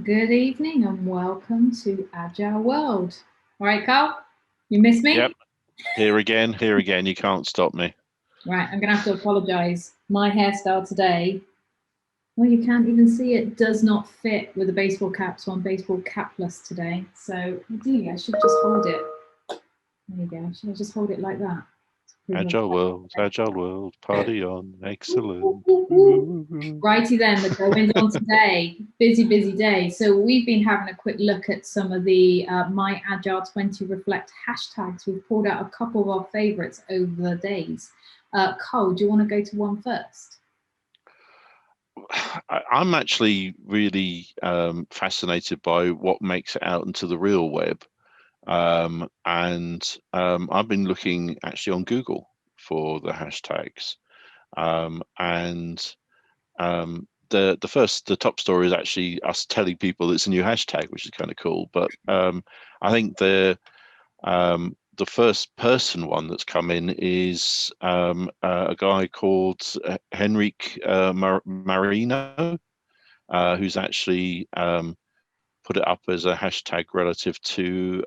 Good evening and welcome to Agile World. All right, Karl, you missed me? Yep, here again, here again. You can't stop me. Right, I'm going to have to apologise. My hairstyle today, well, you can't even see it, does not fit with the baseball cap, so I'm baseball capless today. So, ideally, I should just hold it. There you go. Should I just hold it like that? Agile world, party on, excellent. Righty then, the goings on today. Busy day. So we've been having a quick look at some of the My Agile 20 Reflect hashtags. We've pulled out a couple of our favourites over the days. Karl, do you want to go to one first? I'm actually really fascinated by what makes it out into the real web. And I've been looking actually on Google for the hashtags. The top story is actually us telling people it's a new hashtag, which is kind of cool. But I think the first person one that's come in is a guy called Henrik Marino, who's actually put it up as a hashtag relative to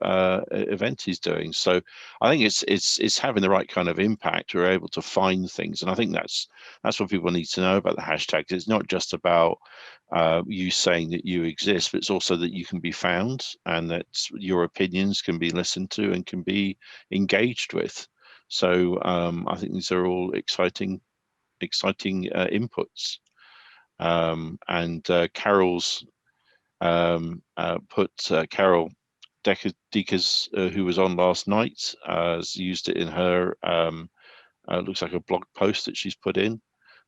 event he's doing. So I think it's having the right kind of impact. We're able to find things, and I think that's what people need to know about the hashtags. It's not just about you saying that you exist, but it's also that you can be found and that your opinions can be listened to and can be engaged with. So I think these are all exciting inputs. And Carol's put Karl Dekers, who was on last night, has used it in her looks like a blog post that she's put in.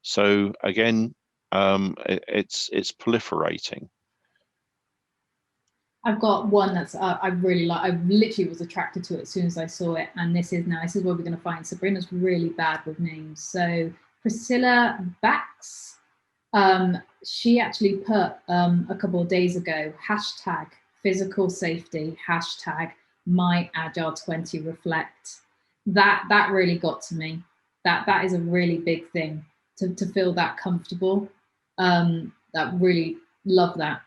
So again, it's proliferating. I've got one that's I really like. I literally was attracted to it as soon as I saw it, and this is where we're going to find Sabrina's really bad with names. So Priscilla Bax. She actually put a couple of days ago, hashtag physical safety, hashtag my Agile 20 reflect. That really got to me. That is a really big thing to feel that comfortable. That really love that.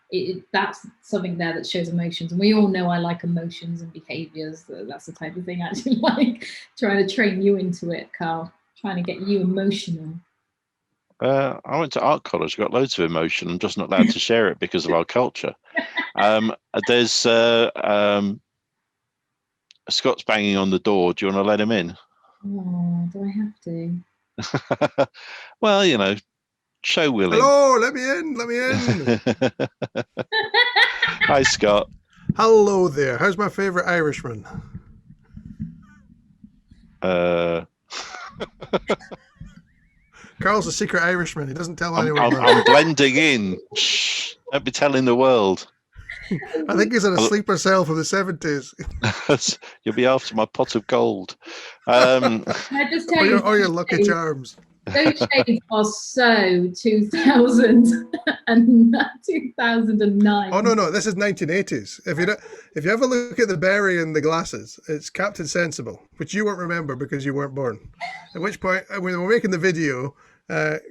That's something there that shows emotions. And we all know I like emotions and behaviors. That's the type of thing I actually like, trying to train you into it, Karl, trying to get you emotional. I went to art college, got loads of emotion. I'm just not allowed to share it because of our culture. There's Scott's banging on the door. Do you want to let him in? Oh, do I have to? Well, show willing. Hello, let me in. Hi, Scott. Hello there. How's my favourite Irishman? Karl's a secret Irishman. He doesn't tell anyone. I'm blending in. Shh, don't be telling the world. I think he's in a sleeper cell from the 70s. You'll be after my pot of gold. Can I just tell you? Or your Lucky Charms. Those shades are so 2000 and 2009. Oh no, this is 1980s. If you ever look at the berry and the glasses, it's Captain Sensible, which you won't remember because you weren't born. At which point, when we're making the video,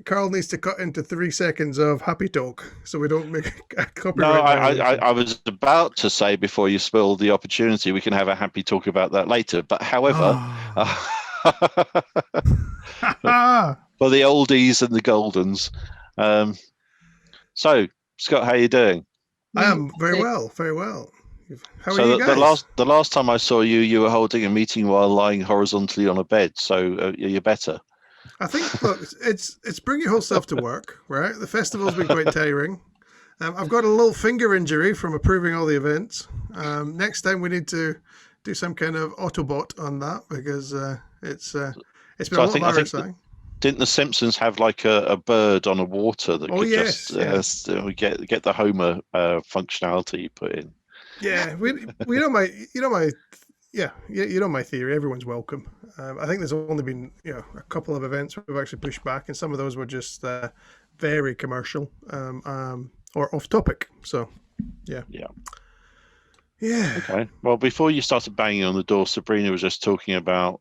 Karl needs to cut into 3 seconds of happy talk so we don't make a copyright. No, I was about to say before you spoil the opportunity, we can have a happy talk about that later. But however. For the oldies and the goldens. So, Scott, how are you doing? I am very well. How are you guys? The last time I saw you, you were holding a meeting while lying horizontally on a bed. So you're better. I think, look, it's bring your whole self to work, right? The festival's been quite tiring. I've got a little finger injury from approving all the events. Next time we need to do some kind of Autobot on that because it's been a lot harder. Didn't the Simpsons have like a bird on a water that could just get the Homer functionality put in? Yeah, we know my theory. Everyone's welcome. I think there's only been a couple of events we've actually pushed back, and some of those were just very commercial or off topic. So yeah. Okay. Well, before you started banging on the door, Sabrina was just talking about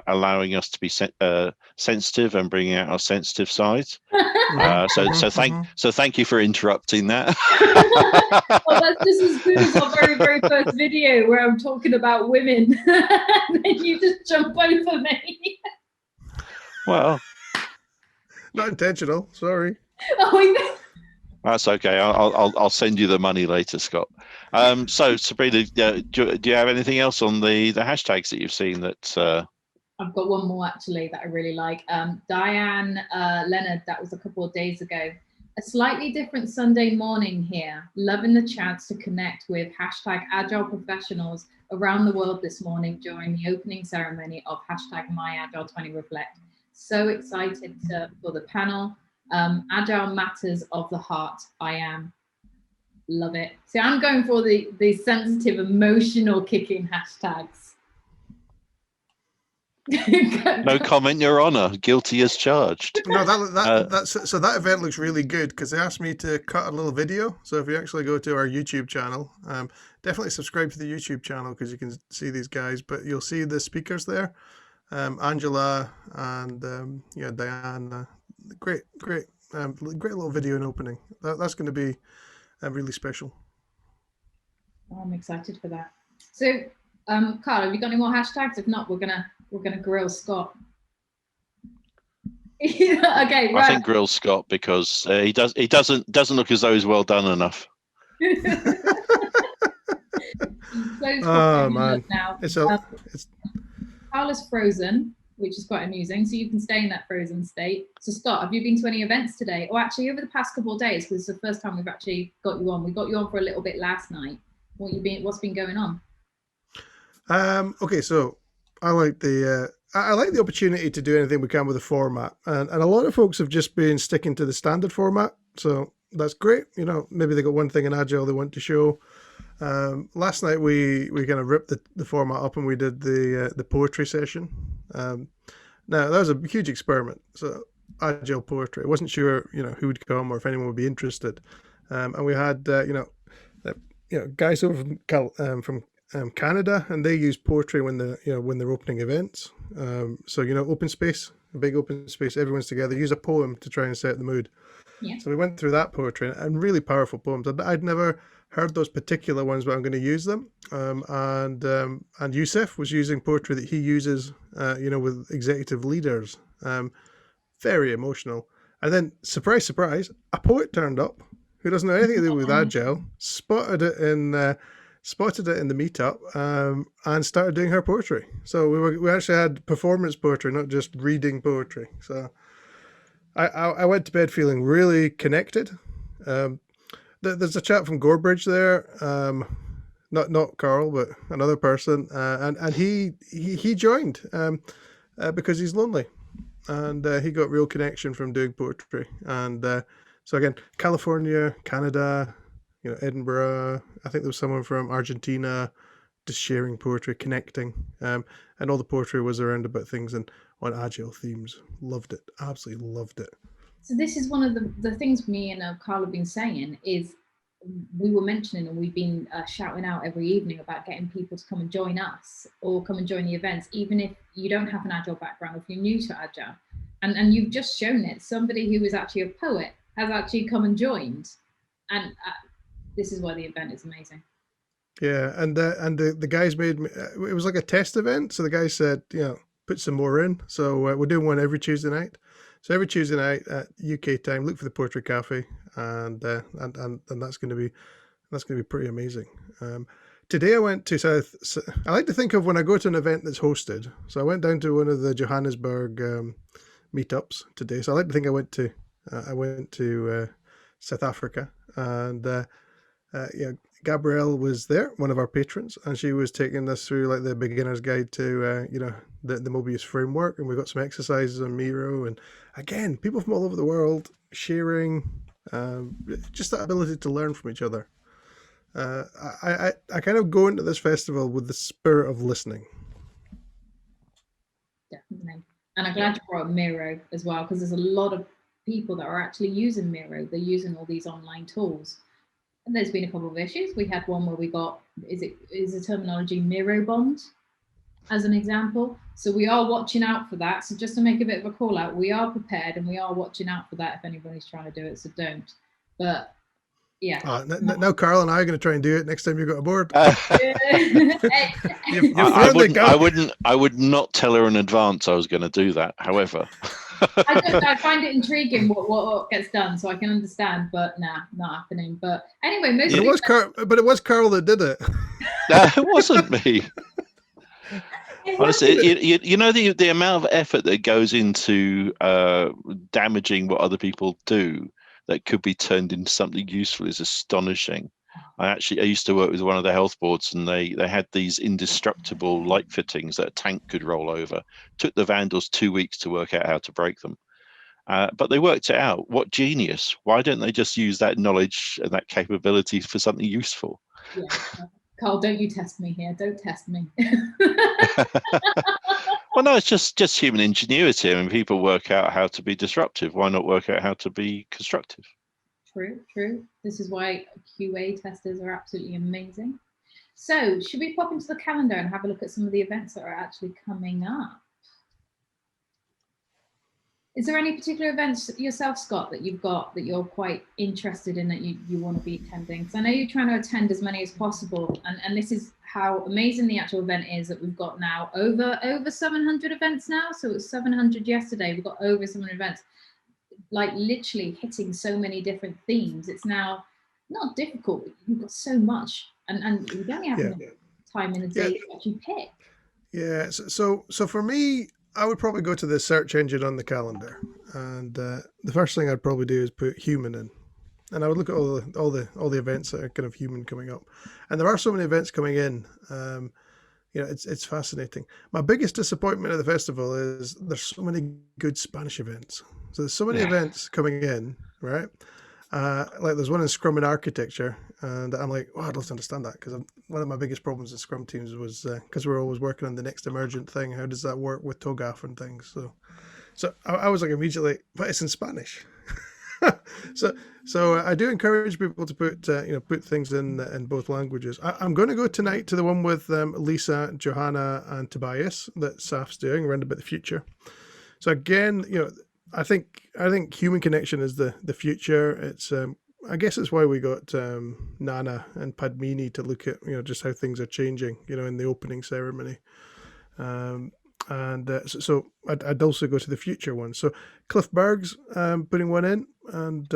allowing us to be sensitive and bringing out our sensitive sides. So thank you for interrupting that. Well, that's just as good as our very first video where I'm talking about women, and then you just jump over me. Well, not intentional. Sorry. Oh, that's okay. I'll send you the money later, Scott. So Sabrina, do you have anything else on the hashtags that you've seen that? I've got one more actually that I really like. Diane Leonard, that was a couple of days ago. A slightly different Sunday morning here. Loving the chance to connect with hashtag Agile professionals around the world this morning during the opening ceremony of hashtag MyAgile20Reflect. So excited for the panel. Agile matters of the heart. I am. Love it. So I'm going for the sensitive, emotional kicking hashtags. No comment, Your Honour. Guilty as charged. No, that event looks really good because they asked me to cut a little video. So if you actually go to our YouTube channel, definitely subscribe to the YouTube channel because you can see these guys. But you'll see the speakers there, Angela and Diane. Great little video in opening. That's going to be really special. Oh, I'm excited for that. So, Karl, have you got any more hashtags? If not, we're gonna grill Scott. Okay, right. I think grill Scott because he doesn't look as though he's well done enough. Oh man, now. Karl is frozen, which is quite amusing. So you can stay in that frozen state. So Scott, have you been to any events today? Or actually over the past couple of days, because it's the first time we've actually got you on. We got you on for a little bit last night. What's been going on? Okay, so I like the opportunity to do anything we can with the format, and a lot of folks have just been sticking to the standard format, so that's great. Maybe they got one thing in Agile they want to show. Last night we kind of ripped the format up and we did the poetry session. Now that was a huge experiment. So Agile poetry. I wasn't sure who would come or if anyone would be interested, and we had guys over from Canada, and they use poetry when they're opening events. So open space, a big open space, everyone's together, use a poem to try and set the mood. Yeah. So we went through that poetry and really powerful poems. I'd never heard those particular ones, but I'm going to use them. And Youssef was using poetry that he uses, with executive leaders. Very emotional. And then, surprise, surprise, a poet turned up who doesn't know anything to do with Agile, spotted it in the meetup, and started doing her poetry. So we actually had performance poetry, not just reading poetry. So I went to bed feeling really connected. There's a chap from Gorebridge there, not Karl, but another person, and he joined because he's lonely, and he got real connection from doing poetry. And so again, California, Canada, Edinburgh. I think there was someone from Argentina just sharing poetry, connecting, and all the poetry was around about things and on Agile themes. Loved it, absolutely loved it. So this is one of the things me and Karl have been saying is we were mentioning, and we've been shouting out every evening about getting people to come and join us or come and join the events, even if you don't have an Agile background, if you're new to Agile. And you've just shown it. Somebody who is actually a poet has actually come and joined. And this is why the event is amazing. Yeah, and the guys made me, it was like a test event. So the guys said, put some more in. So we're doing one every Tuesday night. So every Tuesday night at UK time, look for the Poetry Cafe, and that's going to be pretty amazing. Today I went to South. I like to think of when I go to an event that's hosted. So I went down to one of the Johannesburg meetups today. So I like to think I went to South Africa, and Gabrielle was there, one of our patrons, and she was taking us through like the beginner's guide to the Mobius framework, and we got some exercises on Miro, and again, people from all over the world sharing, just that ability to learn from each other. I kind of go into this festival with the spirit of listening. Definitely, and I'm glad you brought up Miro as well, because there's a lot of people that are actually using Miro. They're using all these online tools. And there's been a couple of issues. We had one where we got, is the terminology Miro bombed? as an example. So we are watching out for that. So just to make a bit of a call out, we are prepared and we are watching out for that if anybody's trying to do it. So don't. But yeah. Now Karl and I are going to try and do it next time you go aboard. I would not tell her in advance I was going to do that. However, I find it intriguing what gets done, so I can understand. But nah, not happening. But anyway, it was Karl that did it. It wasn't me. Honestly, you know the amount of effort that goes into damaging what other people do that could be turned into something useful is astonishing. I used to work with one of the health boards, and they had these indestructible light fittings that a tank could roll over. Took the vandals 2 weeks to work out how to break them, but they worked it out. What genius! Why don't they just use that knowledge and that capability for something useful? Yeah. Karl, don't you test me here. Don't test me. Well, no, it's just human ingenuity. I mean, people work out how to be disruptive. Why not work out how to be constructive? True. This is why QA testers are absolutely amazing. So should we pop into the calendar and have a look at some of the events that are actually coming up? Is there any particular events yourself, Scott, that you've got that you're quite interested in that you want to be attending? Because I know you're trying to attend as many as possible, and this is how amazing the actual event is that we've got now over 700 events now. So it was 700 yesterday. We've got over 700 events, like literally hitting so many different themes. It's now not difficult. You've got so much, and you don't have enough time in the day to actually pick. Yeah. So for me, I would probably go to the search engine on the calendar, and the first thing I'd probably do is put human in, and I would look at all the events that are kind of human coming up, and there are so many events coming in. It's fascinating. My biggest disappointment at the festival is there's so many good Spanish events. So there's so many events coming in, right? Like there's one in Scrum and architecture, and I'm like, I'd love to understand that, because one of my biggest problems in Scrum teams was because we're always working on the next emergent thing. How does that work with TOGAF and things? So I was like immediately, but it's in Spanish. So I do encourage people to put things in both languages. I'm going to go tonight to the one with Lisa, Johanna, and Tobias that SAF's doing around about the future. So again, I think human connection is the future. It's I guess it's why we got Nana and Padmini to look at just how things are changing in the opening ceremony. So I'd also go to the future one. So Cliff Berg's putting one in, and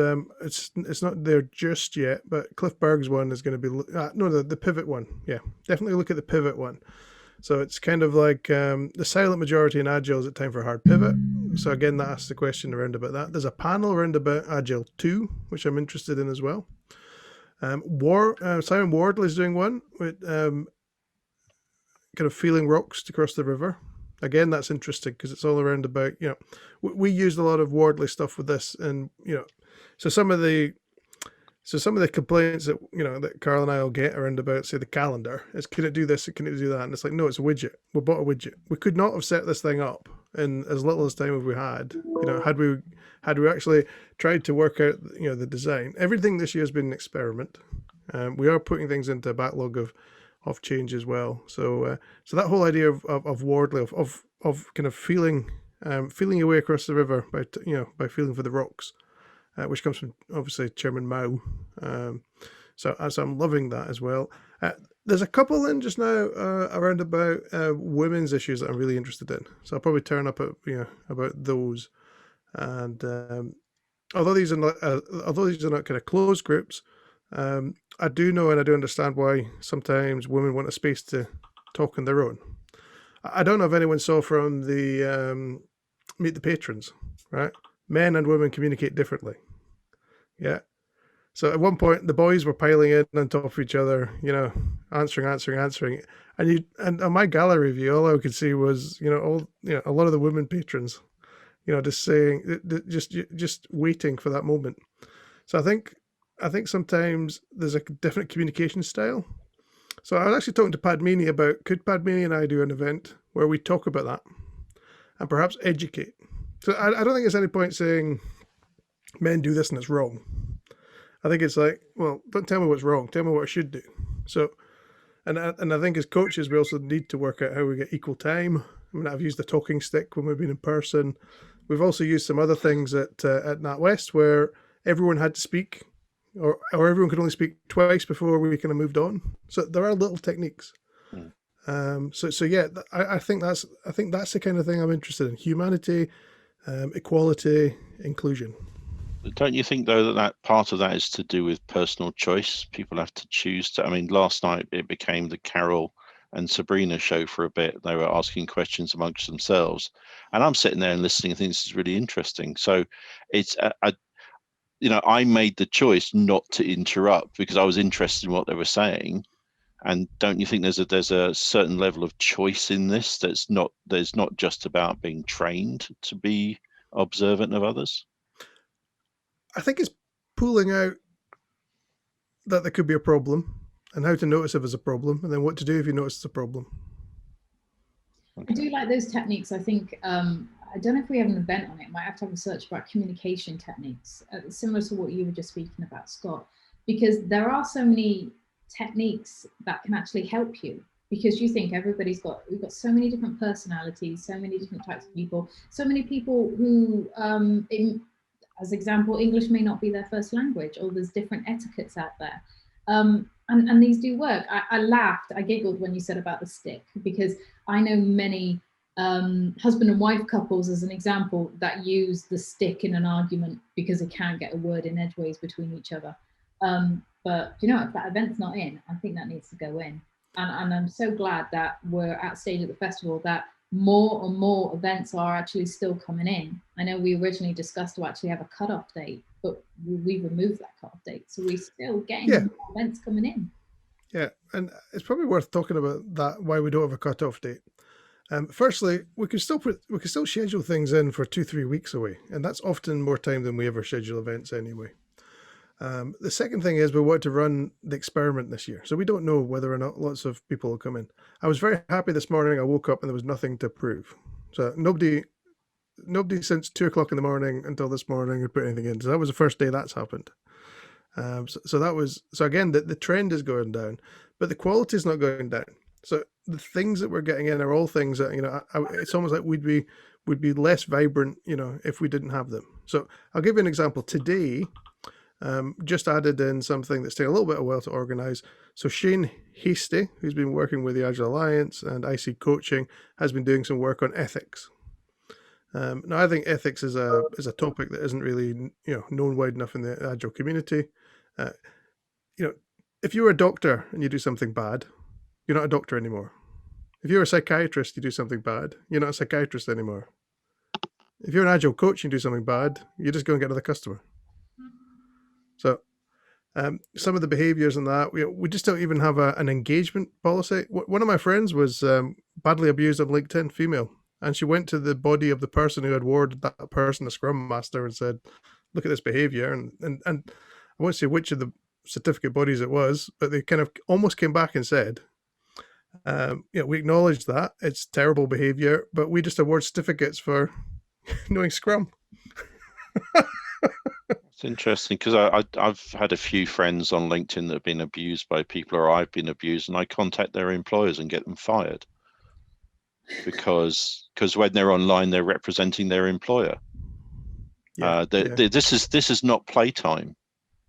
it's not there just yet, but Cliff Berg's one is going to be the pivot one. Yeah, definitely look at the pivot one. So it's kind of like the silent majority in Agile, is it time for a hard pivot? So again, that asks the question around about that. There's a panel around about Agile 2, which I'm interested in as well. Simon Wardley is doing one with kind of feeling rocks to cross the river. Again, that's interesting because it's all around about, we used a lot of Wardley stuff with this, and, so some of the complaints that, that Karl and I will get around about, say, the calendar is, can it do this? Can it do that? And it's like, no, it's a widget. We bought a widget. We could not have set this thing up in as little as time as we had. Had we actually tried to work out, the design. Everything this year has been an experiment. We are putting things into a backlog of change as well. So that whole idea of Wardley, of kind of feeling your way across the river by feeling for the rocks, which comes from obviously Chairman Mao. So I'm loving that as well. There's a couple in just now around about women's issues that I'm really interested in. So I'll probably turn up at about those. And although these are not kind of closed groups, I do know and I do understand why sometimes women want a space to talk on their own. I don't know if anyone saw from the Meet the Patrons, right? Men and women communicate differently. Yeah. So at one point, the boys were piling in on top of each other, answering. And on my gallery view, all I could see was, a lot of the women patrons, just saying, just waiting for that moment. So I think sometimes there's a different communication style. So I was actually talking to Padmini about, could Padmini and I do an event where we talk about that and perhaps educate? So I don't think there's any point saying men do this and it's wrong. I think it's like, well, don't tell me what's wrong. Tell me what I should do. So And I think as coaches, we also need to work out how we get equal time. I mean, I've used the talking stick when we've been in person. We've also used some other things at NatWest where everyone had to speak, or everyone could only speak twice before we kind of moved on. So there are little techniques. So yeah, I think that's the kind of thing I'm interested in: humanity, equality, inclusion. Don't you think though that part of that is to do with personal choice? People have to choose to. I mean, last night it became the Karl and Sabrina show for a bit. They were asking questions amongst themselves, and I'm sitting there and listening. I think this is really interesting. So it's I made the choice not to interrupt because I was interested in what they were saying. And don't you think there's a certain level of choice in this there's not just about being trained to be observant of others? I think it's pulling out that there could be a problem and how to notice if it's a problem, and then what to do if you notice it's a problem. I do like those techniques. I think, I don't know if we have an event on it. Might have to have a search about communication techniques, similar to what you were just speaking about, Scott, because there are so many techniques that can actually help you, because you think we've got so many different personalities, so many different types of people, so many people who, as example, English may not be their first language, or there's different etiquettes out there. And these do work. I laughed, I giggled when you said about the stick, because I know many husband and wife couples, as an example, that use the stick in an argument because they can't get a word in edgeways between each other. But if that event's not in, I think that needs to go in. And I'm so glad that we're at stage at the festival that more and more events are actually still coming in. I know we originally discussed to actually have a cutoff date, but we removed that cutoff date, so we're still getting more events coming in. Yeah, and it's probably worth talking about that, why we don't have a cutoff date. Firstly, we can still schedule things in for 2-3 weeks away, and that's often more time than we ever schedule events anyway. The second thing is we want to run the experiment this year, so we don't know whether or not lots of people will come in. I was very happy this morning. I woke up and there was nothing to prove. So nobody since 2:00 in the morning until this morning had put anything in. So that was the first day that's happened. So again, the trend is going down, but the quality is not going down. So the things that we're getting in are all things that it's almost like we'd be less vibrant, if we didn't have them. So I'll give you an example. Today, just added in something that's taken a little bit of a while to organize. So Shane Hasty, who's been working with the Agile Alliance and IC Coaching, has been doing some work on ethics. Now, I think ethics is a topic that isn't really known wide enough in the Agile community. If you're a doctor and you do something bad, you're not a doctor anymore. If you're a psychiatrist, you do something bad, you're not a psychiatrist anymore. If you're an Agile coach and you do something bad, you just go and get another customer. So some of the behaviors in that, we just don't even have an engagement policy. One of my friends was badly abused on LinkedIn, female, and she went to the body of the person who had awarded that person a Scrum Master and said, look at this behavior. And I won't say which of the certificate bodies it was, but they kind of almost came back and said, we acknowledge that it's terrible behavior, but we just award certificates for knowing Scrum. It's interesting because I've had a few friends on LinkedIn that have been abused by people, or I've been abused, and I contact their employers and get them fired because when they're online, they're representing their employer. This is not playtime.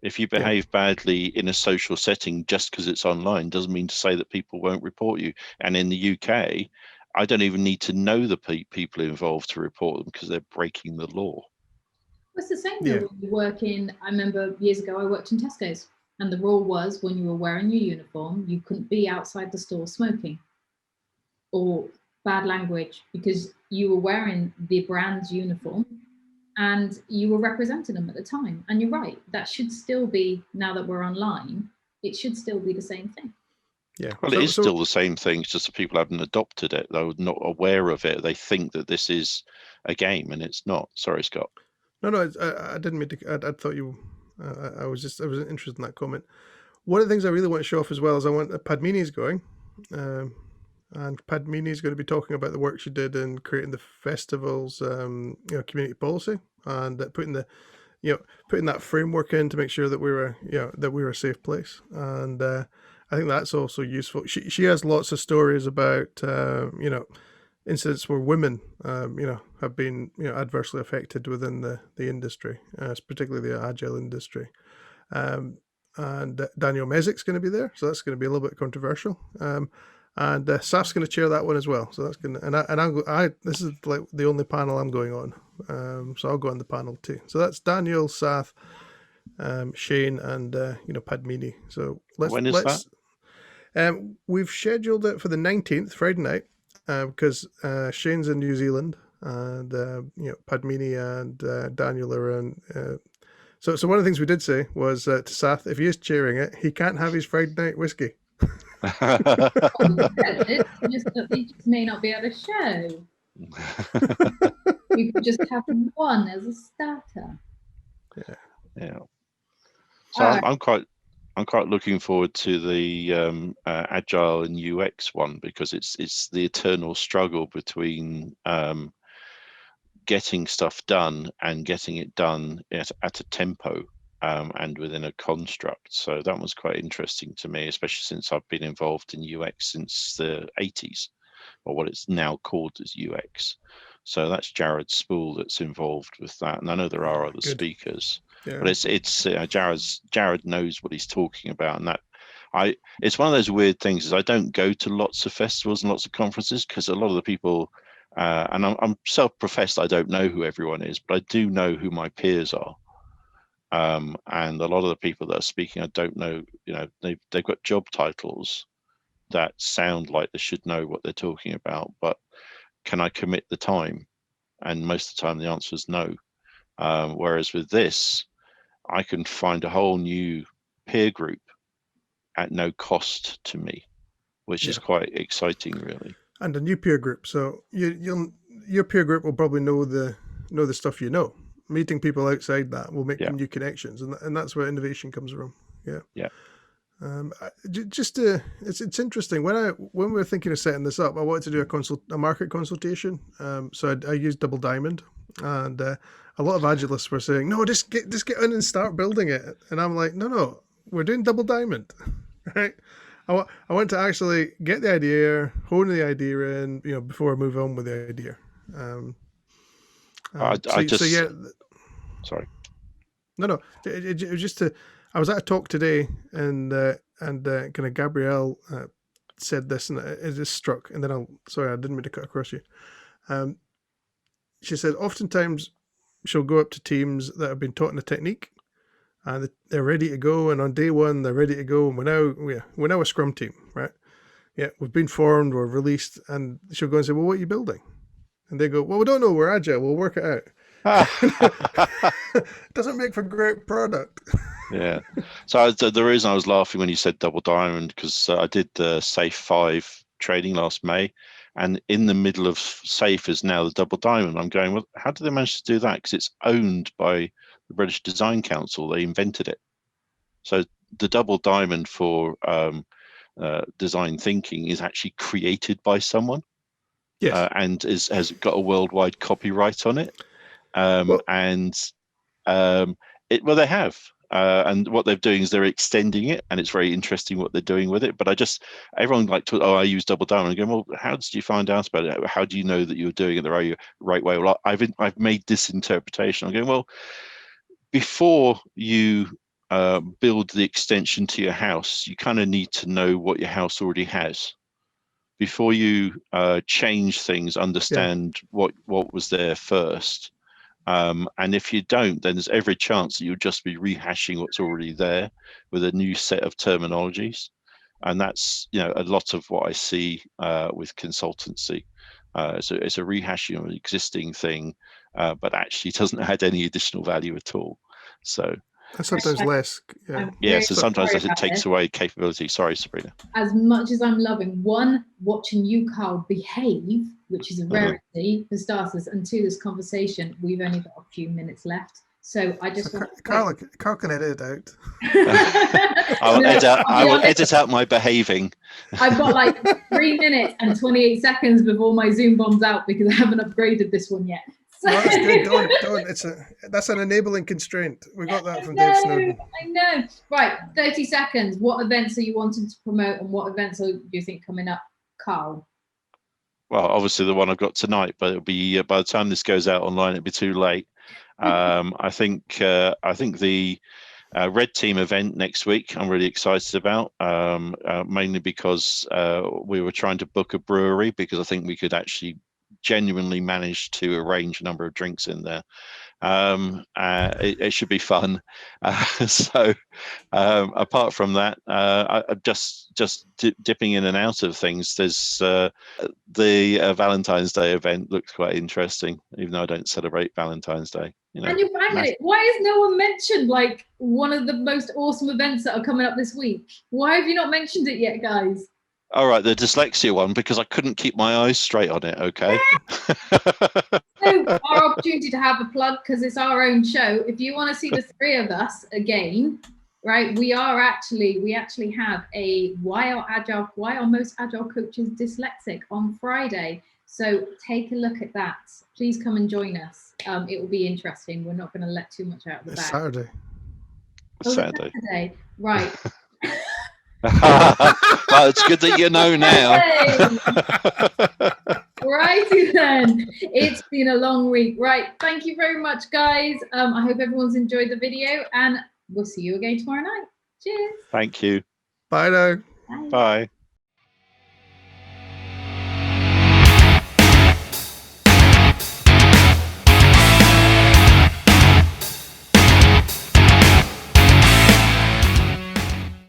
If you behave badly in a social setting just because it's online doesn't mean to say that people won't report you. And in the UK, I don't even need to know the people involved to report them because they're breaking the law. It's the same though when you work in, I remember years ago I worked in Tesco's, and the rule was when you were wearing your uniform, you couldn't be outside the store smoking or bad language, because you were wearing the brand's uniform and you were representing them at the time. And you're right, that should still be, now that we're online, it should still be the same thing. Yeah. Well, it is still the same thing. It's just that people haven't adopted it. They're not aware of it. They think that this is a game, and it's not. Sorry, Scott. No, I didn't mean to. I thought you. I was interested in that comment. One of the things I really want to show off as well is Padmini is going, and Padmini is going to be talking about the work she did in creating the festival's community policy, and putting that framework in to make sure that we were a safe place. And I think that's also useful. She has lots of stories about incidents where women have been adversely affected within the industry, particularly the agile industry. And Daniel Mezik's going to be there, so that's going to be a little bit controversial. And Saf's going to chair that one as well. So that's going to, this is like the only panel I'm going on. So I'll go on the panel too. So that's Daniel, Saf, Shane, and Padmini. So when is that? We've scheduled it for the 19th, Friday night, because Shane's in New Zealand, and Padmini and Daniel are in. So one of the things we did say was to Saf, if he is chairing it, he can't have his Friday night whiskey. He just may not be able to show. We could just have one as a starter. Yeah. So I'm quite looking forward to the Agile and UX one, because it's the eternal struggle between getting stuff done and getting it done at a tempo and within a construct. So that was quite interesting to me, especially since I've been involved in UX since the 80s, or what it's now called as UX. So that's Jared Spool that's involved with that, and I know there are other speakers. Yeah. But it's Jared knows what he's talking about, and that it's one of those weird things is I don't go to lots of festivals and lots of conferences because a lot of the people, and I'm self-professed, I don't know who everyone is, but I do know who my peers are. And a lot of the people that are speaking, I don't know, they've got job titles that sound like they should know what they're talking about, but can I commit the time? And most of the time the answer is no. Whereas with this, I can find a whole new peer group at no cost to me, which is quite exciting, really. And a new peer group. So your peer group will probably know the stuff you know. Meeting people outside that will make new connections, and that's where innovation comes from. Yeah. It's interesting. When we were thinking of setting this up, I wanted to do a market consultation. So I used Double Diamond, and a lot of Agilists were saying, "No, just get in and start building it." And I'm like, "No, we're doing Double Diamond, right?" I want to actually get the idea, hone the idea in, before I move on with the idea. Sorry. No. It was just I was at a talk today, and kind of Gabrielle said this, and it just struck. And then I didn't mean to cut across you. She said oftentimes she'll go up to teams that have been taught in a technique, and they're ready to go. And on day one, they're ready to go. And we're now a Scrum team, right? Yeah, we've been formed, we're released, and she'll go and say, "Well, what are you building?" And they go, "Well, we don't know. We're Agile. We'll work it out." Doesn't make for great product. Yeah. So the reason I was laughing when you said Double Diamond, because I did the Safe 5 training last May, and in the middle of Safe is now the Double Diamond. I'm going, well, how did they manage to do that? Because it's owned by the British Design Council. They invented it. So the Double Diamond for design thinking is actually created by someone. Yes. And has got a worldwide copyright on it. They have. And what they're doing is they're extending it, and it's very interesting what they're doing with it. But everyone I use Double Diamond. I'm going, well, how did you find out about it? How do you know that you're doing it the right way? Well, I've made this interpretation. I'm going, well, before you build the extension to your house, you kind of need to know what your house already has. Before you change things, understand what was there first. And if you don't, then there's every chance that you'll just be rehashing what's already there with a new set of terminologies. And that's a lot of what I see with consultancy. So it's a rehashing of an existing thing, but actually doesn't add any additional value at all. So sometimes less. So sometimes it takes away capability. Sorry, Sabrina. As much as I'm loving, one, watching you, Karl, behave, which is a rarity for starters, and two, this conversation, we've only got a few minutes left. So I just Karl can edit it out. I will edit out my behaving. I've got like 3 minutes and 28 seconds before my Zoom bombs out because I haven't upgraded this one yet. So, No, that's good. Don't. That's an enabling constraint. We got that from Dave I Snowden. know. Right, 30 seconds. What events are you wanting to promote, and what events do you think coming up, Karl? Well, obviously the one I've got tonight, but it'll be by the time this goes out online, it'll be too late. I think the Red Team event next week I'm really excited about, mainly because we were trying to book a brewery, because I think we could actually genuinely manage to arrange a number of drinks in there. It should be fun. So apart from that, I'm just dipping in and out of things. There's the Valentine's Day event looks quite interesting, even though I don't celebrate Valentine's Day. You know, And you're banging it. Why has no one mentioned like one of the most awesome events that are coming up this week? Why have you not mentioned it yet, guys? All right, the dyslexia one, because I couldn't keep my eyes straight on it. Okay. So our opportunity to have a plug, because it's our own show. If you want to see the three of us again, right? We actually have a why are most agile coaches dyslexic on Friday. So take a look at that. Please come and join us. It will be interesting. We're not going to let too much out of the bag. Saturday. Saturday. Right. Well, it's good that you know now. Righty then. It's been a long week. Right. Thank you very much, guys. I hope everyone's enjoyed the video, and we'll see you again tomorrow night. Cheers. Thank you. Bye now. Bye. Bye.